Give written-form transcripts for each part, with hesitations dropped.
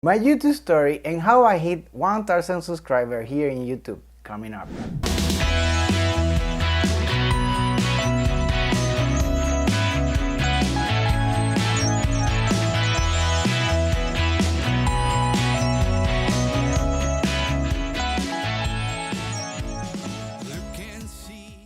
my YouTube story, and how I hit 1,000 subscribers here in YouTube coming up.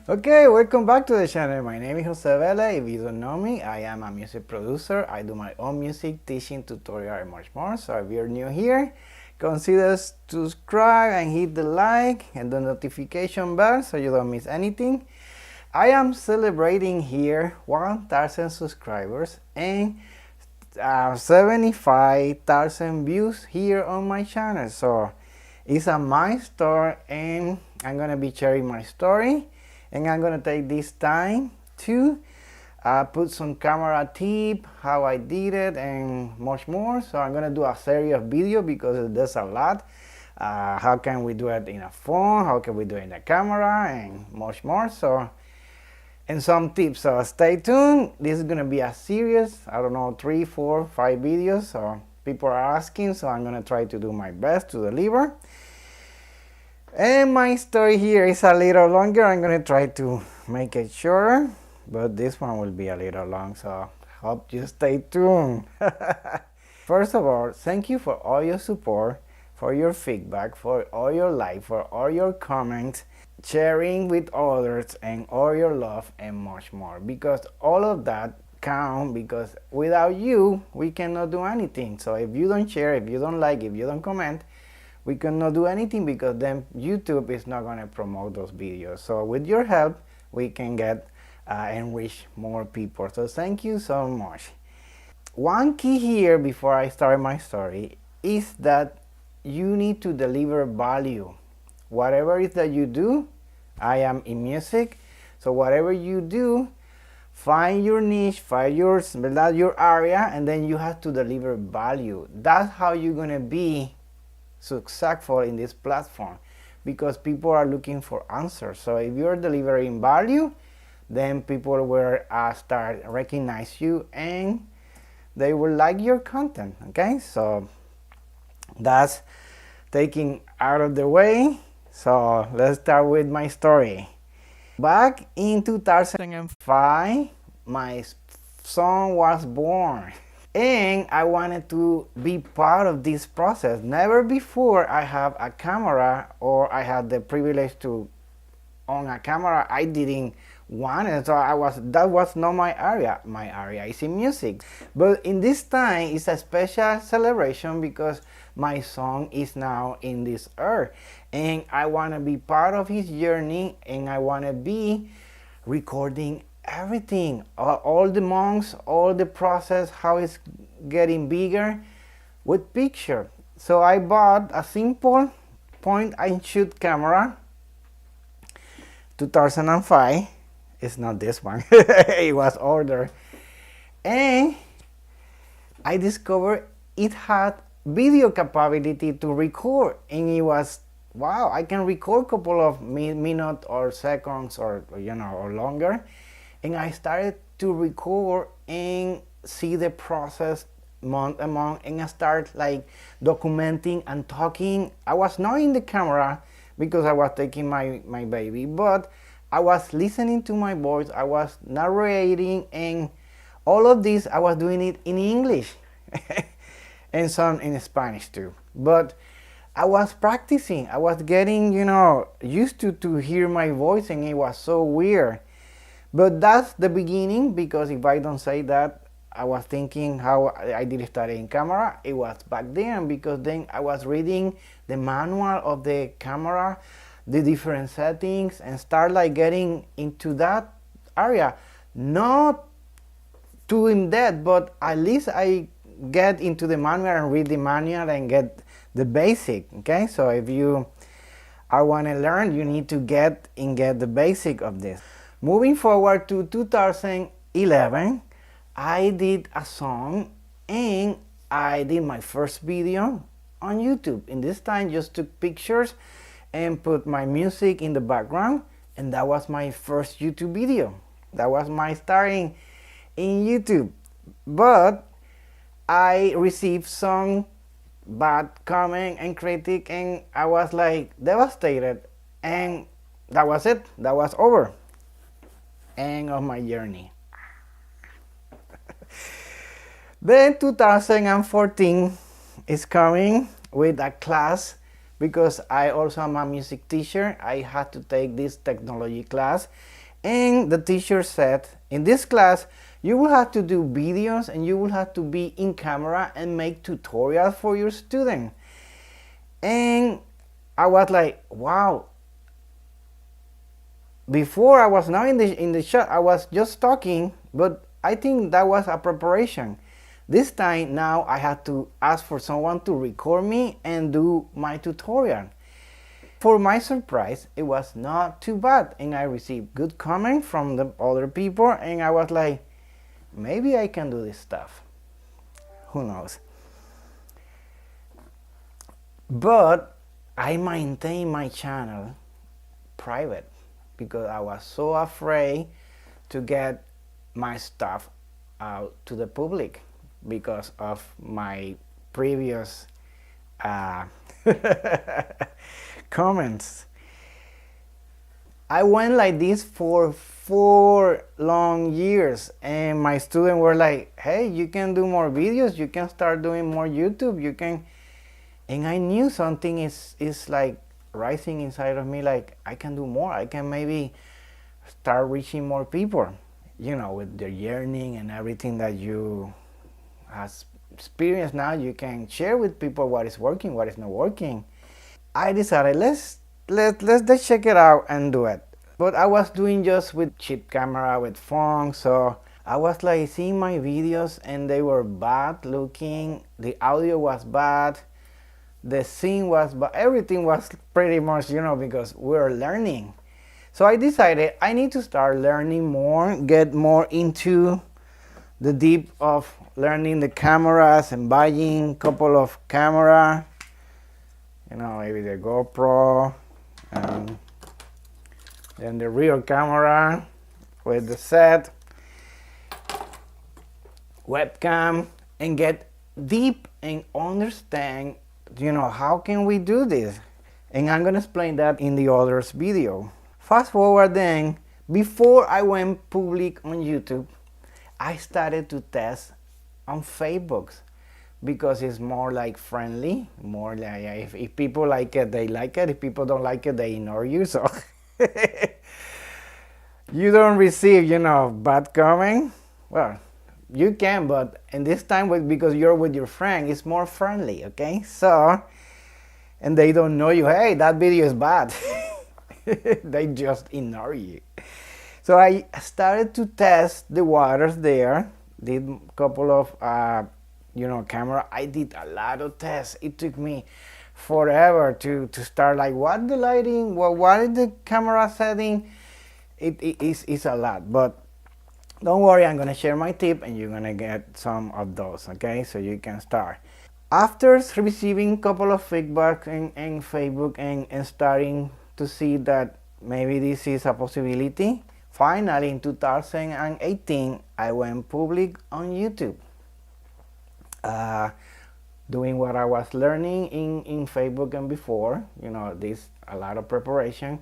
Okay, welcome back to the channel. My name is Jose Velez. If you don't know me, I am a music producer. I do my own music, teaching, tutorial, and much more. So if you're new here, consider subscribe and hit the like and the notification bell so you don't miss anything. I am celebrating here 1,000 subscribers and 75,000 views here on my channel. So it's a milestone, and I'm gonna be sharing my story. And I'm gonna take this time to put some camera tip, how I did it, and much more. So I'm gonna do a series of videos because there's a lot. How can we do it in a phone? How can we do it in a camera? And much more. So, and some tips. So stay tuned. This is gonna be a series. I don't know, 3, 4, 5 videos. So people are asking, so I'm gonna try to do my best to deliver. And my story here is a little longer. I'm gonna try to make it shorter, but this one will be a little long, so hope you stay tuned. First of all, thank you for all your support, for your feedback, for all your likes, for all your comments, sharing with others, and all your love and much more, because all of that count, because without you we cannot do anything. So if you don't share, if you don't like, if you don't comment, we cannot do anything, because then YouTube is not going to promote those videos. So with your help, we can get and reach more people. So thank you so much. One key here before I start my story is that you need to deliver value. Whatever it is that you do, I am in music, so whatever you do, find your niche, find your area, and then you have to deliver value. That's how you're going to be successful in this platform, because people are looking for answers. So if you're delivering value, then people will start recognize you and they will like your content. Okay, so that's taking out of the way. So let's start with my story. Back in 2005, my son was born, and I wanted to be part of this process. Never before I have a camera, or I had the privilege to own a camera. I didn't want it, so that was not my area. My area is in music. But in this time, it's a special celebration because my son is now in this earth, and I want to be part of his journey, and I want to be recording everything, all the months, all the process, how it's getting bigger with picture. So I bought a simple point and shoot camera, 2005. It's not this one. It was older, and I discovered it had video capability to record, and it was wow. I can record a couple of minutes or seconds, or or longer. And I started to record and see the process month and month, and I started like documenting and talking. I was not in the camera because I was taking my baby, but I was listening to my voice, I was narrating, and all of this I was doing it in English and some in Spanish too. But I was practicing, I was getting used to hear my voice, and it was so weird. But that's the beginning, because if I don't say that, I was thinking how I did study in camera. It was back then, because then I was reading the manual of the camera, the different settings, and start like getting into that area. Not too in depth, but at least I get into the manual and read the manual and get the basic. Okay, so if you want to learn, you need to get the basic of this. Moving forward to 2011, I did a song, and I did my first video on YouTube. In this time, just took pictures and put my music in the background, and that was my first YouTube video. That was my starting in YouTube. But I received some bad comment and critic, and I was like devastated, and that was it. That was over. End of my journey. Then 2014 is coming with a class, because I also am a music teacher. I had to take this technology class, and the teacher said, in this class you will have to do videos and you will have to be in camera and make tutorials for your student. And I was like, wow. Before I was not in the shot, I was just talking, but I think that was a preparation. This time now I had to ask for someone to record me and do my tutorial. For my surprise, it was not too bad, and I received good comments from the other people, and I was like, maybe I can do this stuff. Who knows? But I maintained my channel private because I was so afraid to get my stuff out to the public because of my previous comments. I went like this for 4 long years, and my students were like, hey, you can do more videos, you can start doing more YouTube, you can. And I knew something is like rising inside of me, like I can do more, I can maybe start reaching more people, you know, with the yearning and everything that you has experienced. Now you can share with people what is working, what is not working. I decided let's check it out and do it. But I was doing just with cheap camera, with phone, so I was like seeing my videos and they were bad looking, the audio was bad, the scene was bad, everything was pretty much, you know, because we're learning. So I decided I need to start learning more, get more into the deep of learning the cameras and buying a couple of camera, you know, maybe the GoPro, and then the real camera with the set, webcam, and get deep and understand, you know, how can we do this? And I'm gonna explain that in the others video. Fast forward then, before I went public on YouTube, I started to test on Facebook because it's more like friendly, more like if people like it, they like it. If people don't like it, they ignore you. So you don't receive, you know, bad comment. Well, you can, but in this time, because you're with your friend, it's more friendly, okay? So, and they don't know you, hey, that video is bad. They just ignore you. So I started to test the waters there, did a couple of, you know, camera. I did a lot of tests. It took me forever to start, like, what the lighting, what is the camera setting? It's a lot, but don't worry, I'm gonna share my tip and you're gonna get some of those, okay? So you can start. After receiving a couple of feedback in Facebook and starting to see that maybe this is a possibility, finally in 2018, I went public on YouTube. Doing what I was learning in Facebook and before, you know, this a lot of preparation,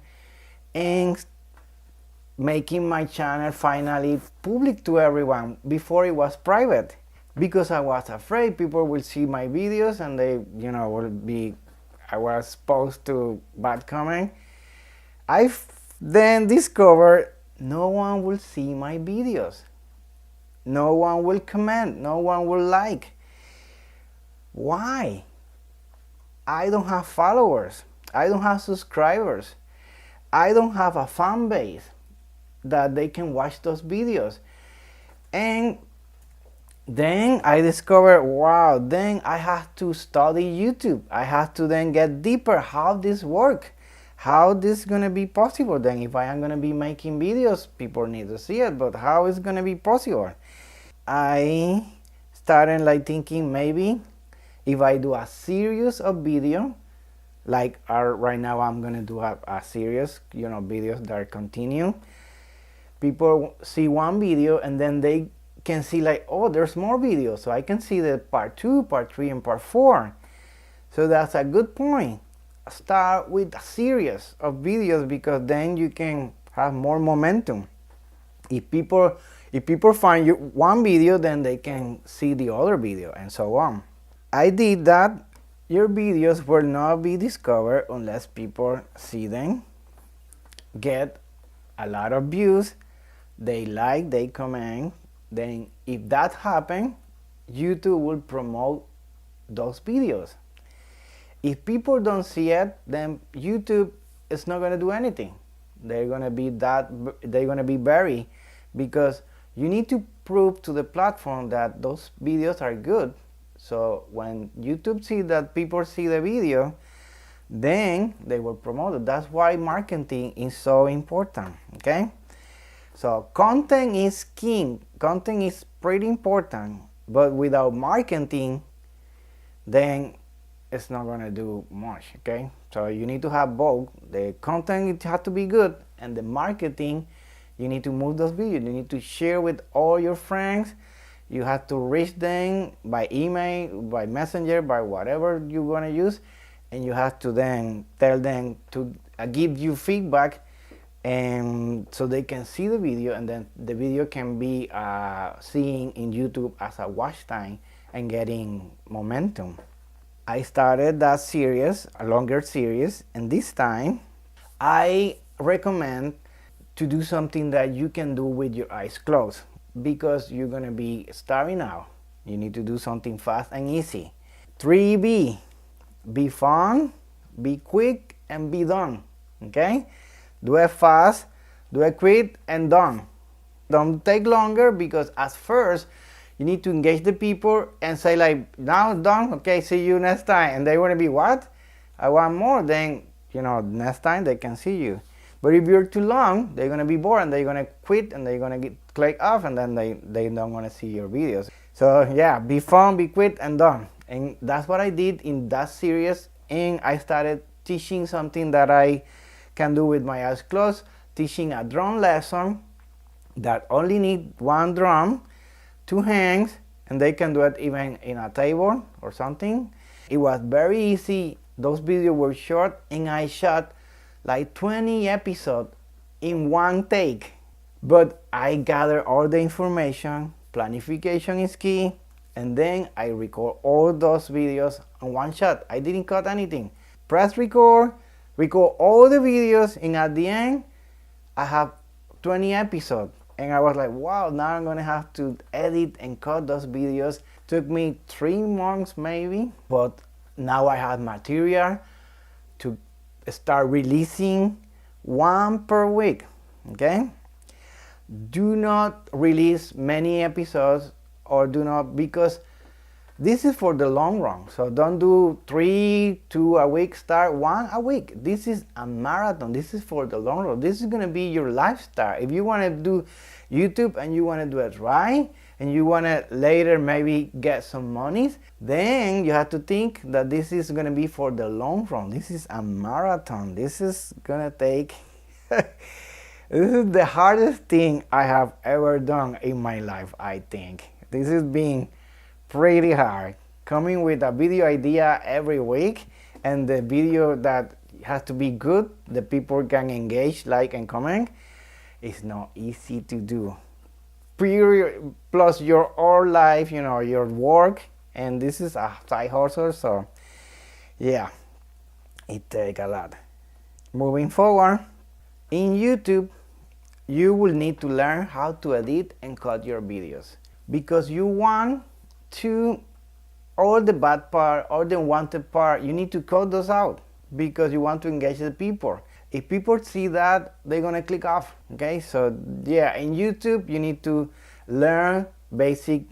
and making my channel finally public to everyone. Before it was private because I was afraid people will see my videos and they, you know, will be, I was exposed to bad comment. I then discovered no one will see my videos, no one will comment, no one will like. Why? I don't have followers, I don't have subscribers, I don't have a fan base that they can watch those videos. And then I discovered, wow, then I have to study YouTube. I have to then get deeper how this works, how this is gonna be possible. Then if I am gonna be making videos, people need to see it, but how is gonna be possible? I started like thinking, maybe if I do a series of video, like right now I'm gonna do a series, you know, videos that continue. People see one video and then they can see like, oh, there's more videos, so I can see the part 2, part 3, and part 4. So that's a good point. Start with a series of videos, because then you can have more momentum. If people find you one video, then they can see the other video, and so on. I did that. Your videos will not be discovered unless people see them, get a lot of views, they like, they comment. Then if that happens, YouTube will promote those videos. If people don't see it, then YouTube is not going to do anything. They're going to be buried, because you need to prove to the platform that those videos are good. So when YouTube see that people see the video, then they will promote it. That's why marketing is so important. Okay, so content is king. Content is pretty important, but without marketing, then it's not going to do much. Okay, so you need to have both. The content, it has to be good, and the marketing, you need to move those videos. You need to share with all your friends. You have to reach them by email, by messenger, by whatever you're going to use, and you have to then tell them to give you feedback, and so they can see the video, and then the video can be seen in YouTube as a watch time and getting momentum. I started that series, a longer series, and this time I recommend to do something that you can do with your eyes closed, because you're going to be starting out. You need to do something fast and easy. 3B, be fun, be quick, and be done. Okay, do it fast, do it quick, and done. Don't take longer, because at first you need to engage the people and say like, now done, okay, see you next time, and they want to be, what, I want more. Then next time they can see you. But if you're too long, they're going to be bored, and they're going to quit, and they're going to click off, and then they don't want to see your videos. So yeah, be fun, be quick, and done. And that's what I did in that series. And I started teaching something that I can do with my eyes closed, teaching a drum lesson that only need one drum, two hands, and they can do it even in a table or something. It was very easy. Those videos were short, and I shot like 20 episodes in one take. But I gather all the information. Planification is key, and then I record all those videos on one shot. I didn't cut anything. Press record all the videos, and at the end I have 20 episodes. And I was like, wow, now I'm gonna have to edit and cut those videos. Took me 3 months maybe, but now I have material to start releasing one per week. Okay, do not release many episodes, or do not, because this is for the long run. So don't do 3, 2 a week, start 1 a week. This is a marathon. This is for the long run. This is going to be your lifestyle. If you want to do YouTube and you want to do it right, and you want to later maybe get some money, then you have to think that this is going to be for the long run. This is a marathon. This is going to take this is the hardest thing I have ever done in my life. I think this has been pretty hard, coming with a video idea every week, and the video that has to be good, the people can engage, like, and comment. It's not easy to do. Period. Plus your whole life, your work, and this is a side hustle, so yeah, it takes a lot. Moving forward, in YouTube, you will need to learn how to edit and cut your videos, because you want to, all the bad part, all the unwanted part, you need to cut those out, because you want to engage the people. If people see that, they're gonna click off. Okay, so yeah, in YouTube you need to learn basic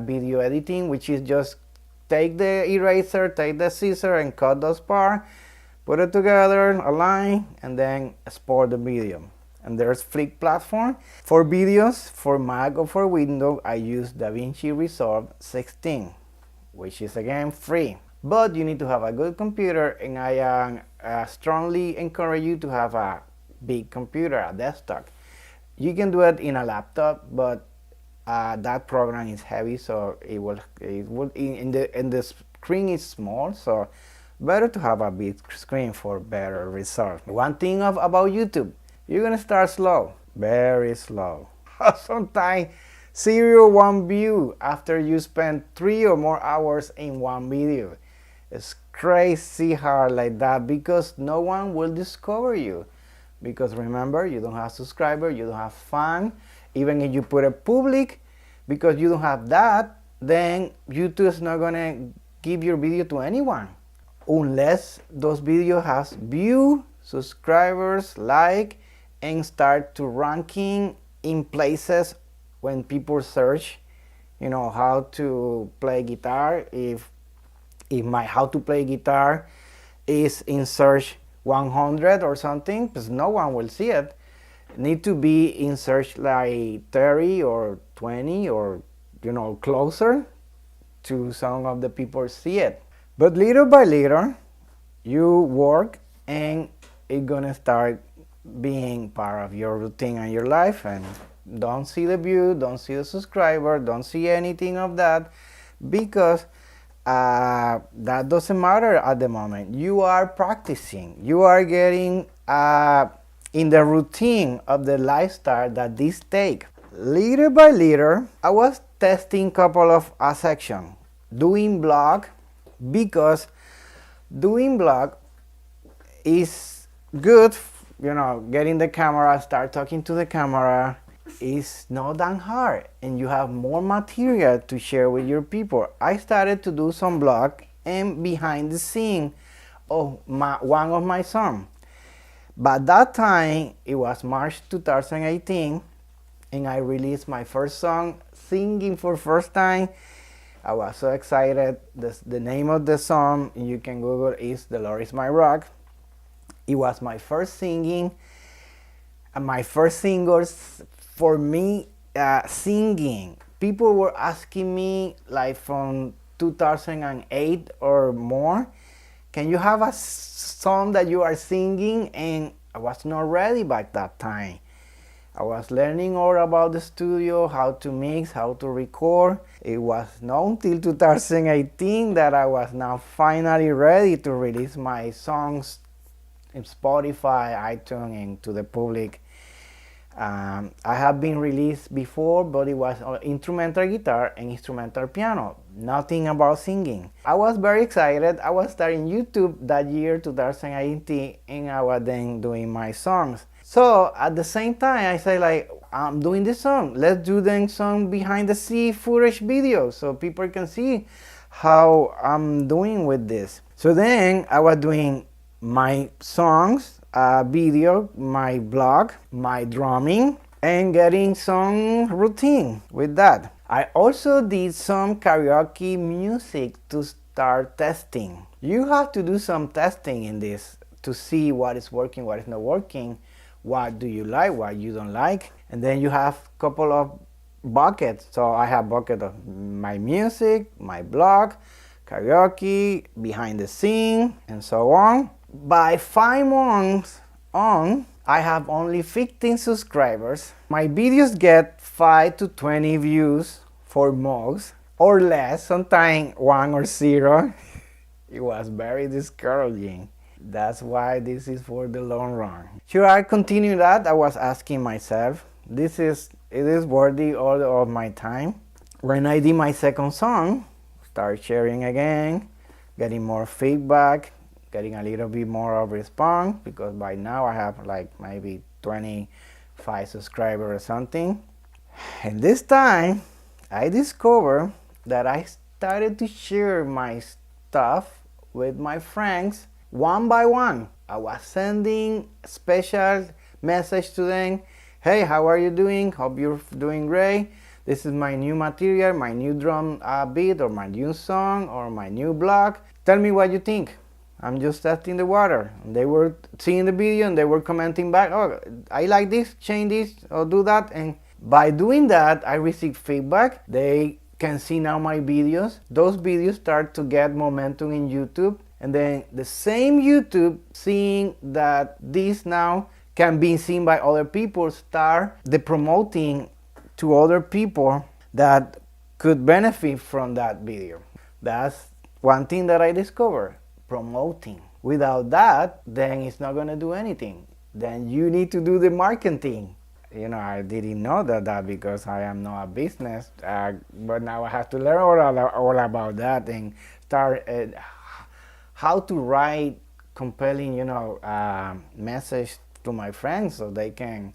video editing, which is just take the eraser, take the scissor, and cut those parts, put it together, align, and then export the video. And there's Flick platform for videos. For Mac or for Windows, I use DaVinci Resolve 16, which is again free. But you need to have a good computer, and I strongly encourage you to have a big computer, a desktop. You can do it in a laptop, but that program is heavy, so it will in the screen is small, so better to have a big screen for better results. One thing about YouTube, you're gonna start slow, very slow. Sometimes 0-1 view after you spend 3 or more hours in one video. It's crazy hard like that because no one will discover you. Because remember, you don't have subscribers, you don't have fans. Even if you put it public, because you don't have that, then YouTube is not gonna give your video to anyone unless those videos has view, subscribers, like, and start to ranking in places when people search, you know, how to play guitar. If my how to play guitar is in search 100 or something, because no one will see it. Need to be in search like 30 or 20 or, you know, closer to some of the people see it. But little by little, you work and it's gonna start being part of your routine and your life, and don't see the view, don't see the subscriber, don't see anything of that, because that doesn't matter at the moment. You are practicing, you are getting in the routine of the lifestyle that this take. Little by little, I was testing couple of sections, doing blog, because doing blog is good, you know, getting the camera, start talking to the camera is not that hard, and you have more material to share with your people. I started to do some blog and behind the scene of one of my songs. But that time, it was March 2018, and I released my first song, singing for first time. I was so excited. The name of the song, you can Google, is "The Lord Is My Rock." It was my first singing, and my first singles for me singing. People were asking me like from 2008 or more, can you have a song that you are singing? And I was not ready by that time. I was learning all about the studio, how to mix, how to record. It was not until 2018 that I was now finally ready to release my songs in Spotify, iTunes, and to the public. I have been released before, but it was instrumental guitar and instrumental piano, nothing about singing. I was very excited. I was starting YouTube that year, 2018, and I was then doing my songs. So at the same time, I said, like, I'm doing this song. Let's do then some behind the scene footage videos so people can see how I'm doing with this. So then I was doing my songs, video, my blog, my drumming, and getting some routine with that. I also did some karaoke music to start testing. You have to do some testing in this to see what is working, what is not working, what do you like, what you don't like. And then you have a couple of buckets. So I have bucket of my music, my blog, karaoke, behind the scene, and so on. By 5 months on, I have only 15 subscribers. My videos get 5 to 20 views for most, or less, sometimes 1 or 0. It was very discouraging. That's why this is for the long run. Should I continue that? I was asking myself. It is worthy all of my time. When I did my second song, start sharing again, getting more feedback, getting a little bit more of response, because by now I have like maybe 25 subscribers or something. And this time I discovered that I started to share my stuff with my friends one by one. I was sending special message to them. Hey, how are you doing? Hope you're doing great. This is my new material, my new drum beat, or my new song, or my new blog. Tell me what you think. I'm just testing the water. And they were seeing the video and they were commenting back, oh, I like this, change this, or do that. And by doing that, I received feedback. They can see now my videos. Those videos start to get momentum in YouTube. And then the same YouTube, seeing that this now can be seen by other people, start the promoting to other people that could benefit from that video. That's one thing that I discovered. promoting. Without that, then it's not going to do anything. Then you need to do the marketing. You know, I didn't know that because I am not a business, but now I have to learn all about that and start how to write compelling, you know, message to my friends so they can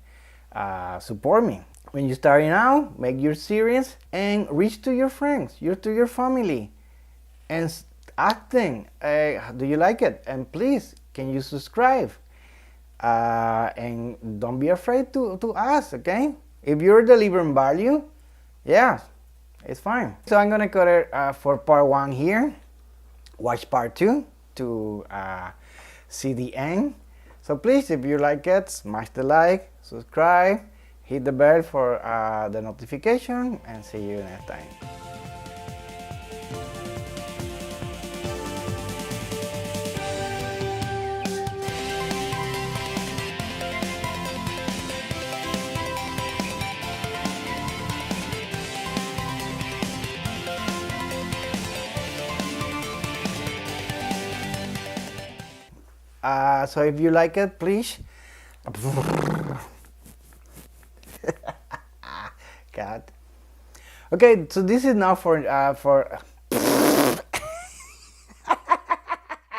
support me. When you're starting out, make your series and reach to your friends, to your family, and ask them, do you like it? And please, can you subscribe? And don't be afraid to ask, okay? If you're delivering value, yeah, it's fine. So I'm gonna cut it for part 1 here. Watch part 2 to see the end. So please, if you like it, smash the like, subscribe, hit the bell for the notification, and see you next time. So if you like it, please. God. Okay, so this is now for